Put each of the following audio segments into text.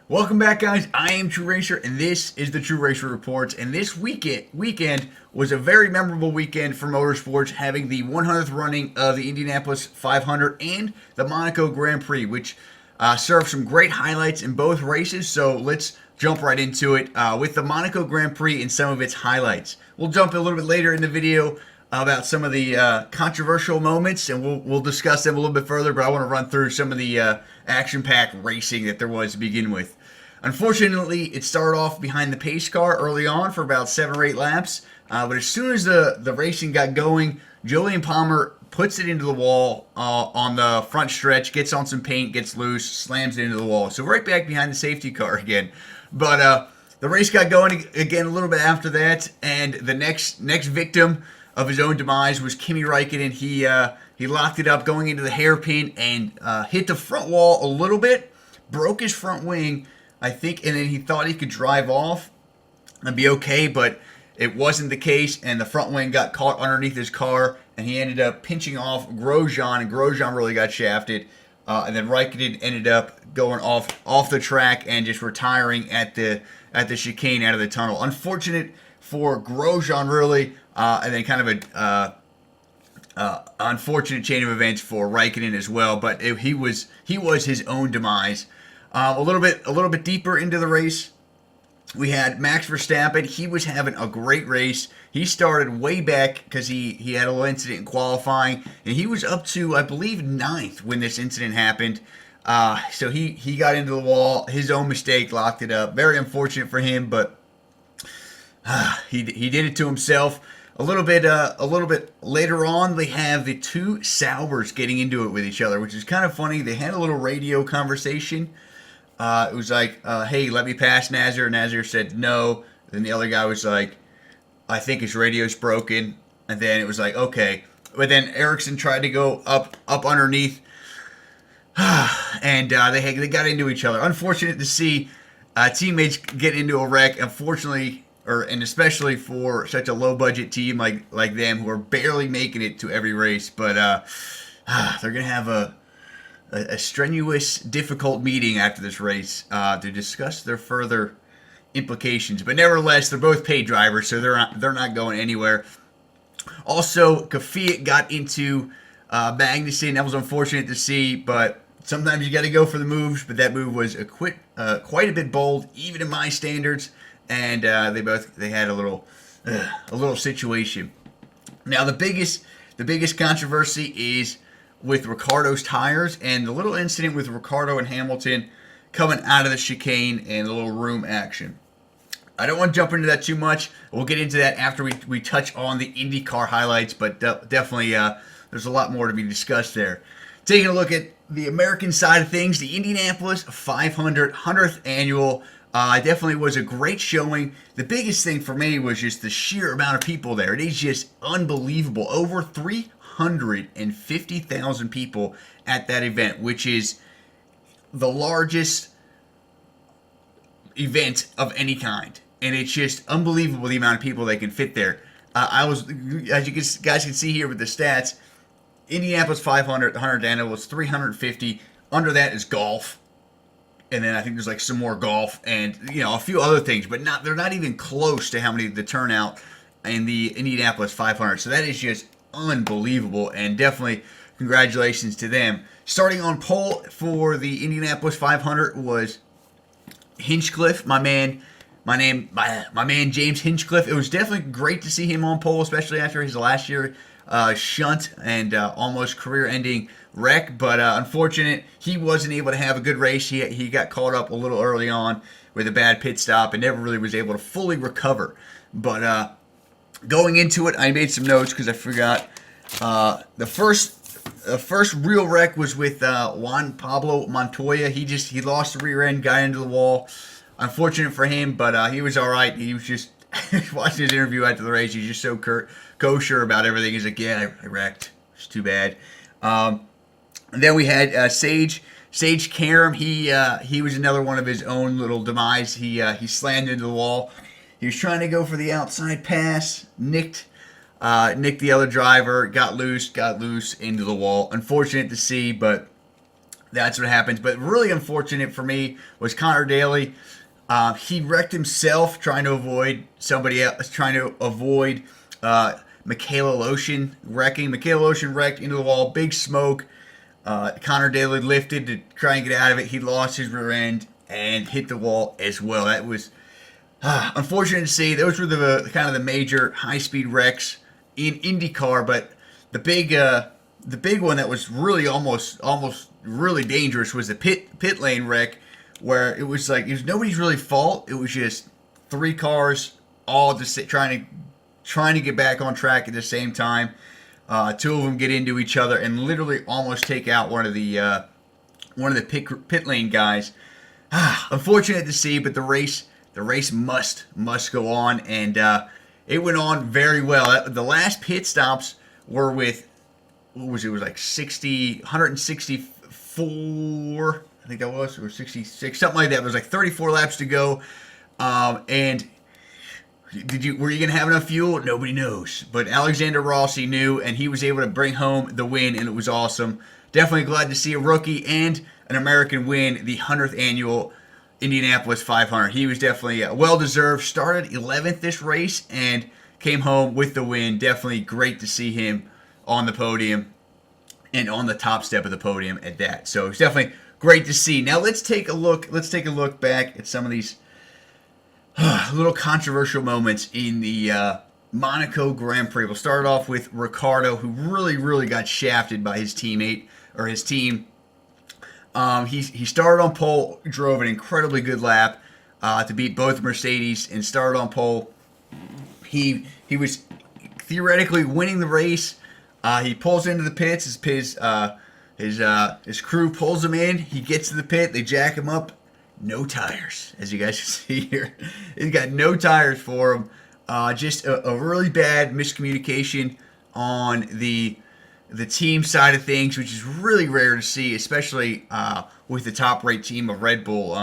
Welcome back, guys. I am True Racer, and this is the True Racer Reports. And this weekend was a very memorable weekend for motorsports, having the 100th running of the Indianapolis 500 and the Monaco Grand Prix, which served some great highlights in both races. So let's jump right into it with the Monaco Grand Prix and some of its highlights. We'll jump a little bit later in the video about some of the controversial moments, and we'll discuss them a little bit further. But I want to run through some of the action-packed racing that there was to begin with. Unfortunately, it started off behind the pace car early on for about 7 or 8 laps, but as soon as the racing got going, Julian Palmer puts it into the wall on the front stretch, gets on some paint, gets loose, slams it into the wall. So right back behind the safety car again. But the race got going again a little bit after that, and the next victim of his own demise was Kimi Räikkönen. He locked it up going into the hairpin and hit the front wall a little bit, broke his front wing, I think, and then he thought he could drive off and be okay, but it wasn't the case, and the front wing got caught underneath his car, and he ended up pinching off Grosjean, and Grosjean really got shafted, and then Raikkonen ended up going off the track and just retiring at the chicane out of the tunnel. Unfortunate for Grosjean, really, and then kind of a unfortunate chain of events for Raikkonen as well, but he was his own demise. A little bit deeper into the race, we had Max Verstappen. He was having a great race. He started way back because he had a little incident in qualifying, and he was up to, I believe, 9th when this incident happened. So he got into the wall. His own mistake locked it up. Very unfortunate for him, but he did it to himself. A little bit later on, they have the two Saubers getting into it with each other, which is kind of funny. They had a little radio conversation. It was like, hey, let me pass Nazir. Nazir said no. Then the other guy was like, I think his radio's broken. And then it was like, okay. But then Ericsson tried to go up underneath. And they got into each other. Unfortunate to see teammates get into a wreck. Unfortunately, and especially for such a low-budget team like them, who are barely making it to every race. But they're going to have a strenuous, difficult meeting after this race to discuss their further implications. But nevertheless, they're both paid drivers, so they're not going anywhere. Also, Kvyat got into Magnussen. That was unfortunate to see, but sometimes you got to go for the moves. But that move was quite a bit bold, even in my standards. And they had a little situation. Now the biggest controversy is with Ricciardo's tires and the little incident with Ricciardo and Hamilton coming out of the chicane and the little room action. I don't want to jump into that too much. We'll get into that after we touch on the IndyCar highlights, but definitely there's a lot more to be discussed there. Taking a look at the American side of things, the Indianapolis 500 100th annual definitely was a great showing. The biggest thing for me was just the sheer amount of people there. It is just unbelievable. Over 350,000 people at that event, which is the largest event of any kind. And it's just unbelievable the amount of people they can fit there. As you guys can see here with the stats, Indianapolis 500, the 100th annual was 350. Under that is golf. And then I think there's like some more golf and a few other things, but they're not even close to how many the turnout in the Indianapolis 500. So that is just unbelievable, and definitely congratulations to them. Starting on pole for the Indianapolis 500 was Hinchcliffe, my man James Hinchcliffe. It was definitely great to see him on pole, especially after his last year shunt and almost career-ending wreck. But unfortunate, he wasn't able to have a good race. He got caught up a little early on with a bad pit stop and never really was able to fully recover. But going into it, I made some notes because I forgot. The first real wreck was with Juan Pablo Montoya. He lost the rear end, got into the wall. Unfortunate for him, but he was all right. He was just watching his interview after the race. He's just so kosher about everything. He's like, yeah, I wrecked. It's too bad. And then we had Sage Karam. He was another one of his own little demise. He slammed into the wall. He was trying to go for the outside pass, nicked the other driver, got loose into the wall. Unfortunate to see, but That's what happens. But really unfortunate for me was Connor Daly. He wrecked himself trying to avoid somebody else, trying to avoid Michaela Lotion wrecking. Michaela Lotion wrecked into the wall, big smoke. Connor Daly lifted to try and get out of it. He lost his rear end and hit the wall as well. That was unfortunate to see. Those were the kind of the major high-speed wrecks in IndyCar, but the big one that was really almost really dangerous was the pit lane wreck, where it was nobody's really fault. It was just three cars all just trying to get back on track at the same time. Two of them get into each other and literally almost take out one of the pit lane guys. Unfortunate to see, but the race must go on, and it went on very well. The last pit stops were with, what was it? It was like 164, I think that was, or 66, something like that. It was like 34 laps to go, and were you gonna have enough fuel? Nobody knows, but Alexander Rossi knew, and he was able to bring home the win, and it was awesome. Definitely glad to see a rookie and an American win the 100th annual Indianapolis 500. He was definitely well-deserved. Started 11th this race and came home with the win. Definitely great to see him on the podium and on the top step of the podium at that. So it's definitely great to see. Now let's take a look back at some of these little controversial moments in the Monaco Grand Prix. We'll start off with Ricciardo, who really got shafted by his teammate or his team. He started on pole, drove an incredibly good lap to beat both Mercedes, and started on pole. He was theoretically winning the race. He pulls into the pits. His crew pulls him in. He gets to the pit. They jack him up. No tires, as you guys can see here. He's got no tires for him. Just a really bad miscommunication on the team side of things, which is really rare to see, especially with the top-rate team of Red Bull.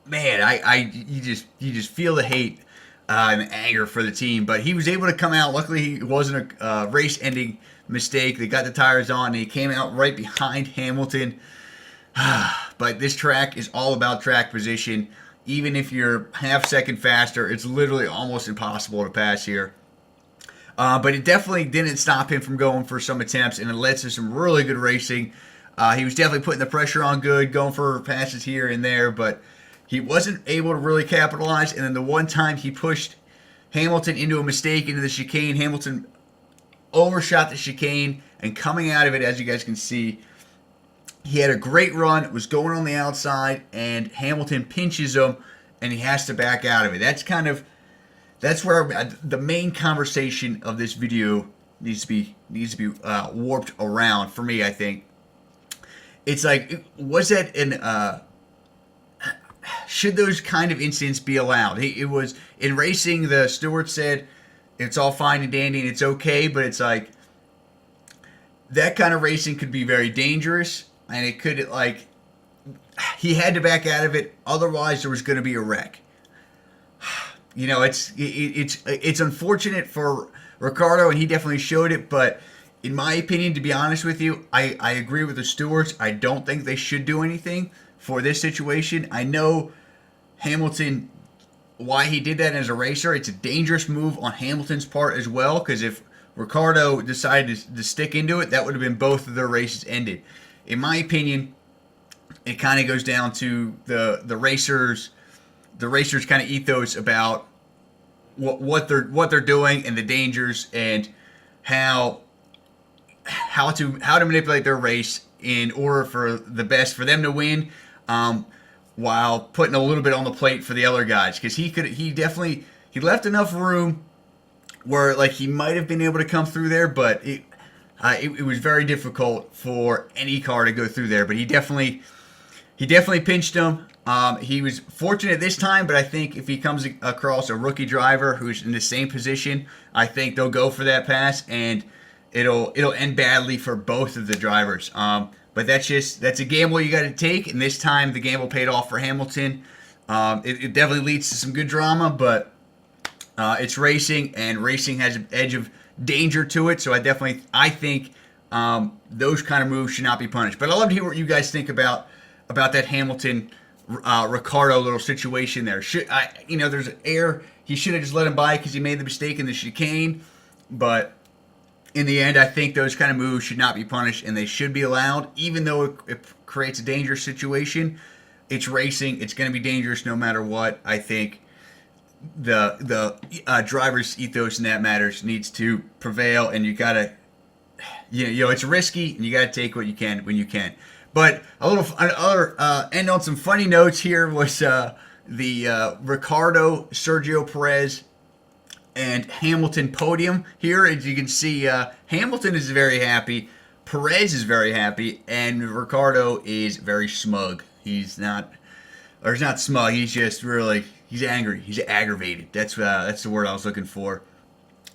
Man, you just feel the hate and the anger for the team. But he was able to come out. Luckily, it wasn't a race-ending mistake. They got the tires on, and he came out right behind Hamilton. But this track is all about track position. Even if you're half second faster, it's literally almost impossible to pass here. But it definitely didn't stop him from going for some attempts, and it led to some really good racing. He was definitely putting the pressure on good, going for passes here and there, but he wasn't able to really capitalize. And then the one time he pushed Hamilton into a mistake into the chicane, Hamilton overshot the chicane, and coming out of it, as you guys can see, he had a great run, was going on the outside, and Hamilton pinches him, and he has to back out of it. That's where the main conversation of this video needs to be warped around for me. I think it's like, was that should those kind of incidents be allowed? It was in racing. The steward said it's all fine and dandy and it's okay, but it's like that kind of racing could be very dangerous. And it could, he had to back out of it, otherwise there was going to be a wreck. You know, it's unfortunate for Ricciardo, and he definitely showed it, but in my opinion, to be honest with you, I agree with the stewards. I don't think they should do anything for this situation. I know Hamilton, why he did that as a racer. It's a dangerous move on Hamilton's part as well, because if Ricciardo decided to stick into it, that would have been both of their races ended. In my opinion, it kind of goes down to the racers kind of ethos about what they're doing and the dangers and how to manipulate their race in order for the best for them to win, while putting a little bit on the plate for the other guys, because he left enough room where he might have been able to come through there, but it was very difficult for any car to go through there. But he definitely pinched him. He was fortunate this time, but I think if he comes across a rookie driver who's in the same position, I think they'll go for that pass, and it'll end badly for both of the drivers. But that's a gamble you got to take, and this time the gamble paid off for Hamilton. It definitely leads to some good drama, but it's racing, and racing has an edge of danger to it. So I think those kind of moves should not be punished. But I'd love to hear what you guys think about that Hamilton Ricardo little situation there. There's an error. He should have just let him by because he made the mistake in the chicane. But in the end, I think those kind of moves should not be punished, and they should be allowed, even though it creates a dangerous situation. It's racing. It's going to be dangerous no matter what. I think the driver's ethos in that matters needs to prevail, and you got to, it's risky, and you got to take what you can when you can. But end on some funny notes here was the Ricardo, Sergio Perez, and Hamilton podium here. As you can see, Hamilton is very happy, Perez is very happy, and Ricardo is very smug. He's not smug. He's just he's angry. He's aggravated. That's the word I was looking for.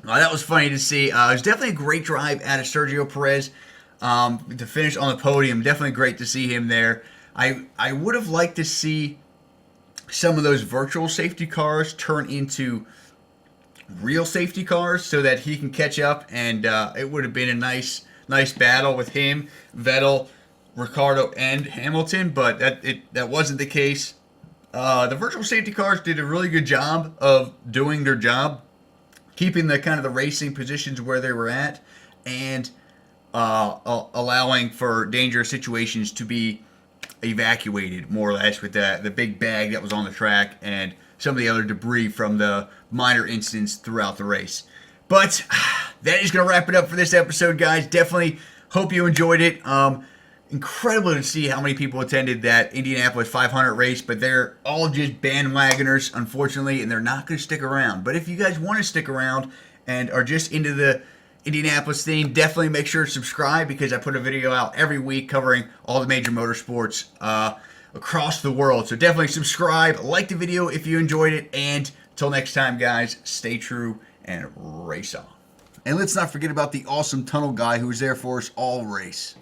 That was funny to see. It was definitely a great drive out of Sergio Perez to finish on the podium. Definitely great to see him there. I would have liked to see some of those virtual safety cars turn into real safety cars so that he can catch up, and it would have been a nice battle with him, Vettel, Ricardo, and Hamilton, but that wasn't the case. The virtual safety cars did a really good job of doing their job, keeping the racing positions where they were at, and allowing for dangerous situations to be evacuated, more or less, with the big bag that was on the track and some of the other debris from the minor incidents throughout the race. But that is going to wrap it up for this episode, guys. Definitely hope you enjoyed it. Incredible to see how many people attended that Indianapolis 500 race, but they're all just bandwagoners, unfortunately, and they're not going to stick around. But if you guys want to stick around and are just into the Indianapolis thing, definitely make sure to subscribe, because I put a video out every week covering all the major motorsports across the world. So definitely subscribe, like the video if you enjoyed it, and until next time, guys, stay true and race on. And let's not forget about the awesome tunnel guy who was there for us all race.